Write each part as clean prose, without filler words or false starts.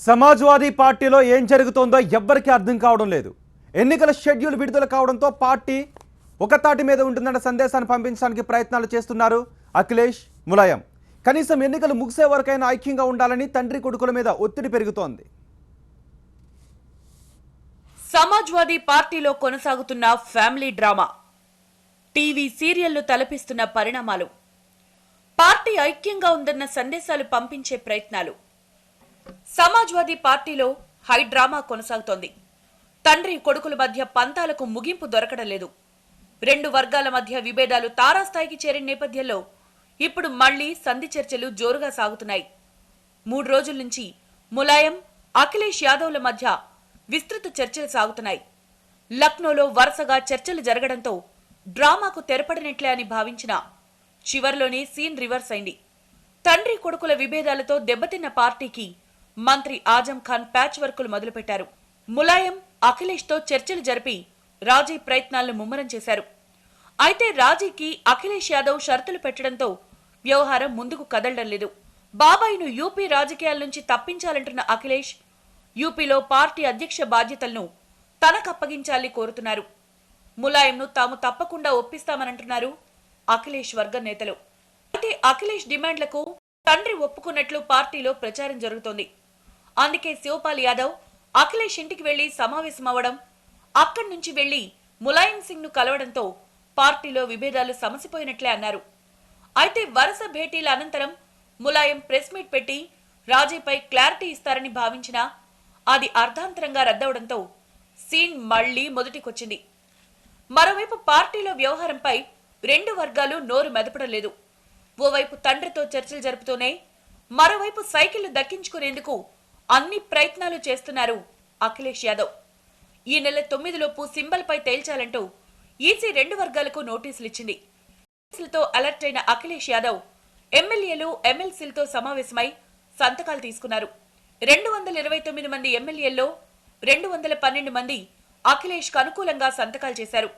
సమాజ్వాదీ పార్టీలో ఏం జరుగుతోందో ఎవ్వరికీ అర్థం కావడం లేదు. ఎన్నికల షెడ్యూల్ విడుదల కావడంతో పార్టీ ఒక తాటి మీద ఉంటుందన్న సందేశాన్ని పంపించడానికి ప్రయత్నాలు చేస్తున్నారు అఖిలేష్, ములాయం. కనీసం ఎన్నికలు ముగిసే వరకైనా ఐక్యంగా ఉండాలని తండ్రి కొడుకుల మీద ఒత్తిడి పెరుగుతోంది. సమాజ్వాదీ పార్టీలో కొనసాగుతున్న ఫ్యామిలీ డ్రామా, టీవీ సీరియళ్లు తలపిస్తున్న పరిణామాలు, పార్టీ ఐక్యంగా ఉందన్న సందేశాలు పంపించే ప్రయత్నాలు. సమాజ్వాదీ పార్టీలో హై డ్రామా కొనసాగుతోంది. తండ్రి కొడుకుల మధ్య పంతాలకు ముగింపు దొరకడం లేదు. రెండు వర్గాల మధ్య విభేదాలు తారాస్థాయికి చేరిన నేపథ్యంలో ఇప్పుడు మళ్లీ సంధి చర్చలు జోరుగా సాగుతున్నాయి. 3 రోజుల నుంచి ములాయం, అఖిలేష్ యాదవ్ల మధ్య విస్తృత చర్చలు సాగుతున్నాయి. లక్నోలో వరుసగా చర్చలు జరగడంతో డ్రామాకు తెరపడినట్లే అని భావించిన చివర్లోనే సీన్ రివర్స్ అయింది. తండ్రి కొడుకుల విభేదాలతో దెబ్బతిన్న పార్టీకి మంత్రి ఆజం ఖాన్ ప్యాచ్ వర్కులు మొదలుపెట్టారు. ములాయం, అఖిలేష్ తో చర్చలు జరిపి రాజీ ప్రయత్నాలను ముమ్మరం చేశారు. అయితే రాజీకి అఖిలేష్ యాదవ్ షరతులు పెట్టడంతో వ్యవహారం ముందుకు కదలడం లేదు. బాబాయ్ను యూపీ రాజకీయాల నుంచి తప్పించాలంటున్న అఖిలేష్ యూపీలో పార్టీ అధ్యక్ష బాధ్యతలను తనకప్పగించాలని కోరుతున్నారు. ములాయంను తాము తప్పకుండా ఒప్పిస్తామనంటున్నారు అఖిలేష్ వర్గ నేతలు. అయితే అఖిలేష్ డిమాండ్లకు తండ్రి ఒప్పుకున్నట్లు పార్టీలో ప్రచారం జరుగుతోంది. అందుకే శివపాల్ యాదవ్ అఖిలేష్ ఇంటికి వెళ్లి సమావేశమవడం, అక్కడి నుంచి వెళ్లి ములాయం సింగ్ ను కలవడంతో పార్టీలో విభేదాలు సమసిపోయినట్లే అన్నారు. అయితే వరుస భేటీల అనంతరం ములాయం ప్రెస్ మీట్ పెట్టి రాజీపై క్లారిటీ ఇస్తారని భావించినా అది అర్ధాంతరంగా రద్దవడంతో సీన్ మళ్లీ మొదటికొచ్చింది. మరోవైపు పార్టీలో వ్యవహారంపై రెండు వర్గాలు నోరు మెదపడం లేదు. ఓవైపు తండ్రితో చర్చలు జరుపుతూనే మరోవైపు సైకిళ్లు దక్కించుకునేందుకు అన్ని ప్రయత్నాలు చేస్తున్నారు అఖిలేష్ యాదవ్. ఈ నెల 9లోపు సింబల్ పై తేల్చాలంటూ ఈసీ రెండు వర్గాలకు నోటీసులు ఇచ్చింది. నోటీసులతో అలర్ట్ అయిన అఖిలేష్ యాదవ్ ఎమ్మెల్యేలు, ఎమ్మెల్సీలతో సమావేశమై సంతకాలు తీసుకున్నారు. 229 మంది ఎమ్మెల్యేల్లో 212 మంది అఖిలేష్ కు అనుకూలంగా సంతకాలు చేశారు.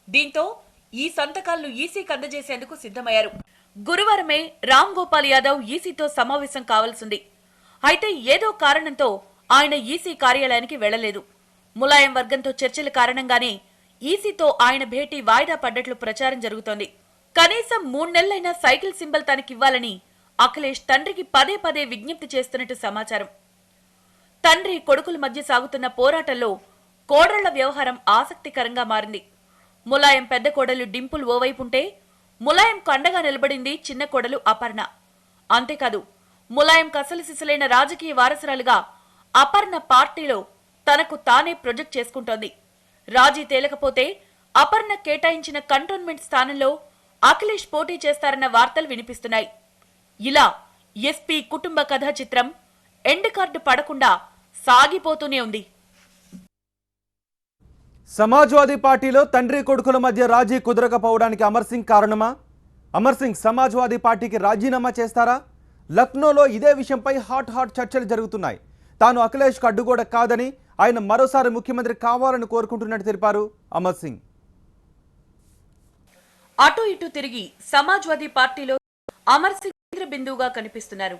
దీంతో ఈ సంతకాలను ఈసీకి అందజేసేందుకు సిద్ధమయ్యారు. గురువారమే రామ్ గోపాల్ యాదవ్ ఈసీతో సమావేశం కావాల్సింది. అయితే ఏదో కారణంతో ఆయన ఈసీ కార్యాలయానికి వెళ్లలేదు. ములాయం వర్గంతో చర్చల కారణంగానే ఈసీతో ఆయన భేటీ వాయిదా పడ్డట్లు ప్రచారం జరుగుతోంది. కనీసం 3 నెలలైనా సైకిల్ సింబల్ తనకివ్వాలని అఖిలేష్ తండ్రికి పదే పదే విజ్ఞప్తి చేస్తున్నట్టు సమాచారం. తండ్రి కొడుకుల మధ్య సాగుతున్న పోరాటంలో కోడళ్ల వ్యవహారం ఆసక్తికరంగా మారింది. ములాయం పెద్ద కోడలు డింపుల్ ఓవైపుంటే ములాయంకు అండగా నిలబడింది చిన్న కోడలు అపర్ణ. అంతేకాదు, ములాయం కసలు సిసలైన రాజకీయ వారసురాలుగా అపర్ణ పార్టీలో తనకు తానే ప్రొజెక్ట్ చేసుకుంటోంది. రాజీ తేలకపోతే అపర్ణ కేటాయించిన కంటోన్మెంట్ స్థానంలో అఖిలేష్ పోటీ చేస్తారన్న వార్తలు వినిపిస్తున్నాయి. ఇలా ఎస్పీ కుటుంబ కథా చిత్రం ఎండ్ కార్డు పడకుండా సాగిపోతూనే ఉంది. సమాజ్వాదీ పార్టీలో తండ్రి కొడుకుల మధ్య రాజీ కుదరకపోవడానికి అమర్ సింగ్ కారణమా? అమర్ సింగ్ సమాజ్వాదీ పార్టీకి రాజీనామా చేస్తారా? లక్నోలో ఇదే విషయంపై హాట్ చర్చలు జరుగుతున్నాయి. తాను అఖిలేష్కు అడ్డుగోడ కాదని, ఆయన మరోసారి ముఖ్యమంత్రి కావాలని కోరుకుంటున్నట్టు తెలిపారు అమర్ సింగ్. అటు ఇటు తిరిగి సమాజ్వాదీ పార్టీలో అమర్ సింగ్ కేంద్ర బిందువుగా కనిపిస్తున్నారు.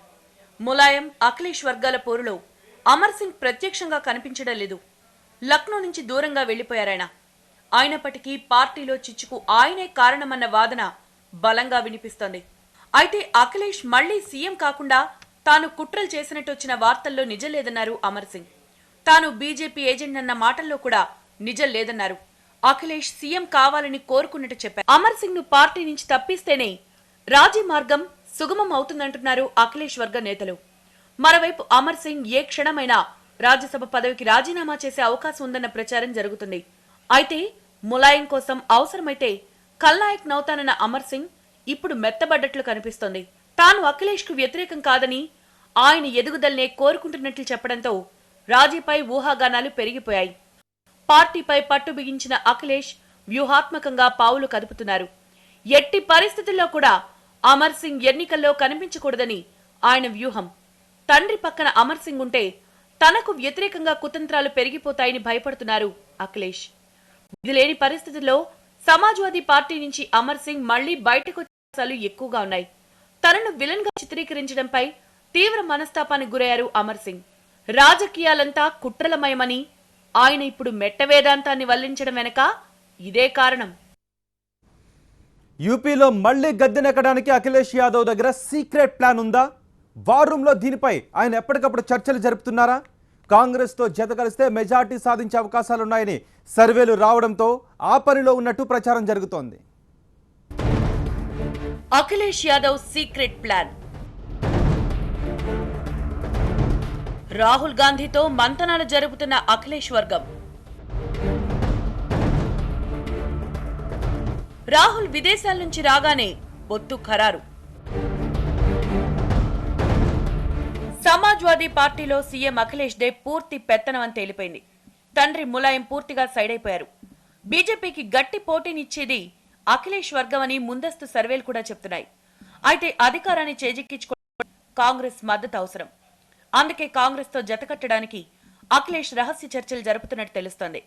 ములాయం, అఖిలేష్ వర్గాల పోరులో అమర్ సింగ్ ప్రత్యక్షంగా కనిపించడం లేదు. లక్నో నుంచి దూరంగా వెళ్లిపోయారాయన. అయినప్పటికీ పార్టీలో చిచ్చుకు ఆయనే కారణమన్న వాదన బలంగా వినిపిస్తోంది. అయితే అఖిలేష్ మళ్లీ సీఎం కాకుండా తాను కుట్రలు చేసినట్టు వచ్చిన వార్తల్లో నిజం లేదన్నారు అమర్ సింగ్. తాను బీజేపీ ఏజెంట్ అన్న మాటల్లో కూడా నిజం లేదన్నారు. అఖిలేష్ సీఎం కావాలని కోరుకున్నట్టు చెప్పారు. అమర్ సింగ్ ను పార్టీ నుంచి తప్పిస్తేనే రాజీ మార్గం సుగమం అవుతుందంటున్నారు అఖిలేష్ వర్గ నేతలు. మరోవైపు అమర్ సింగ్ ఏ క్షణమైనా రాజ్యసభ పదవికి రాజీనామా చేసే అవకాశం ఉందన్న ప్రచారం జరుగుతుంది. అయితే ములాయం కోసం అవసరమైతే ఖల్నాయక్ నౌతానన్న అమర్ సింగ్ ఇప్పుడు మెత్తబడ్డట్లు కనిపిస్తోంది. తాను అఖిలేష్ కు వ్యతిరేకం కాదని, ఆయన ఎదుగుదలనే కోరుకుంటున్నట్లు చెప్పడంతో రాజీపై ఊహాగానాలు పెరిగిపోయాయి. పార్టీపై పట్టు బిగించిన అఖిలేష్ వ్యూహాత్మకంగా పావులు కదుపుతున్నారు. ఎట్టి పరిస్థితుల్లో కూడా అమర్ సింగ్ ఎన్నికల్లో కనిపించకూడదని ఆయన వ్యూహం. తండ్రి పక్కన అమర్ సింగ్ ఉంటే తనకు వ్యతిరేకంగా కుతంత్రాలు పెరిగిపోతాయని భయపడుతున్నారు అఖిలేష్. ఇది లేని పరిస్థితుల్లో సమాజ్వాదీ పార్టీ నుంచి అమర్ సింగ్ మళ్లీ బయటకు ఎక్కువగా ఉన్నాయి. తనను విలన్ గా చిత్రీకరించడంపై తీవ్ర మనస్తాపానికి గురయ్యారు అమర్ సింగ్. రాజకీయాలంతా కుట్రలమయమని ఆయన ఇప్పుడు మెట్ట వేదాంతాన్ని వల్లించడం వెనక ఇదే కారణం. యూపీలో మళ్లీ గద్దెనెక్కడానికి అఖిలేష్ యాదవ్ దగ్గర సీక్రెట్ ప్లాన్ ఉందా? వార్ రూమ్లో దీనిపై ఆయన ఎప్పటికప్పుడు చర్చలు జరుపుతున్నారా? కాంగ్రెస్తో జత కలిస్తే మెజార్టీ సాధించే అవకాశాలున్నాయని సర్వేలు రావడంతో ఆ పనిలో ఉన్నట్టు ప్రచారం జరుగుతోంది. Akhilesh Yadav secret plan. రాహుల్ గాంధీతో మంతనాలు జరుపుతున్న అఖిలేష్ వర్గం. రాహుల్ విదేశాల నుంచి రాగానే పొత్తు ఖరారు. సమాజ్వాదీ పార్టీలో సీఎం అఖిలేష్ దే పూర్తి పెత్తనం అని తేలిపోయింది. తండ్రి ములాయం పూర్తిగా సైడ్ అయిపోయారు. బీజేపీకి గట్టి పోటీనిచ్చేది అఖిలేష్ వర్గం అని ముందస్తు సర్వేలు కూడా చెప్తున్నాయి. అయితే అధికారాన్ని చేజిక్కించుకోవడానికి కాంగ్రెస్ మద్దతు అవసరం. అందుకే కాంగ్రెస్ తో జతకట్టడానికి అఖిలేష్ రహస్య చర్చలు జరుపుతున్నట్టు తెలుస్తోంది.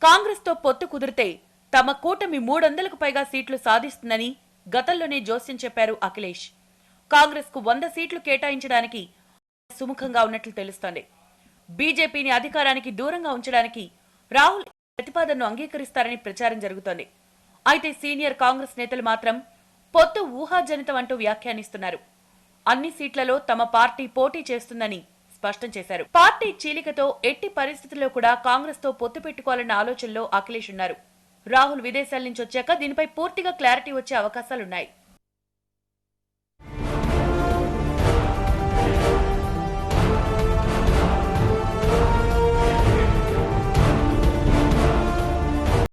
కాంగ్రెస్ తో పొత్తు కుదిరితే తమ కూటమి 300కు పైగా సీట్లు సాధిస్తుందని గతంలోనే జోస్యం చెప్పారు అఖిలేష్. కాంగ్రెస్ కు 100 సీట్లు కేటాయించడానికి సుముఖంగా ఉన్నట్లు తెలుస్తోంది. బీజేపీని అధికారానికి దూరంగా ఉంచడానికి రాహుల్ ప్రతిపాదనను అంగీకరిస్తారని ప్రచారం జరుగుతోంది. అయితే సీనియర్ కాంగ్రెస్ నేతలు మాత్రం పొత్తు ఊహాజనితం అంటూ వ్యాఖ్యానిస్తున్నారు. అన్ని సీట్లలో తమ పార్టీ పోటీ చేస్తుందని స్పష్టం చేశారు. పార్టీ చీలికతో ఎట్టి పరిస్థితుల్లో కూడా కాంగ్రెస్ తో పొత్తు పెట్టుకోవాలన్న ఆలోచనలో అఖిలేష్ ఉన్నారు. రాహుల్ విదేశాల నుంచి వచ్చాక దీనిపై పూర్తిగా క్లారిటీ వచ్చే అవకాశాలున్నాయి.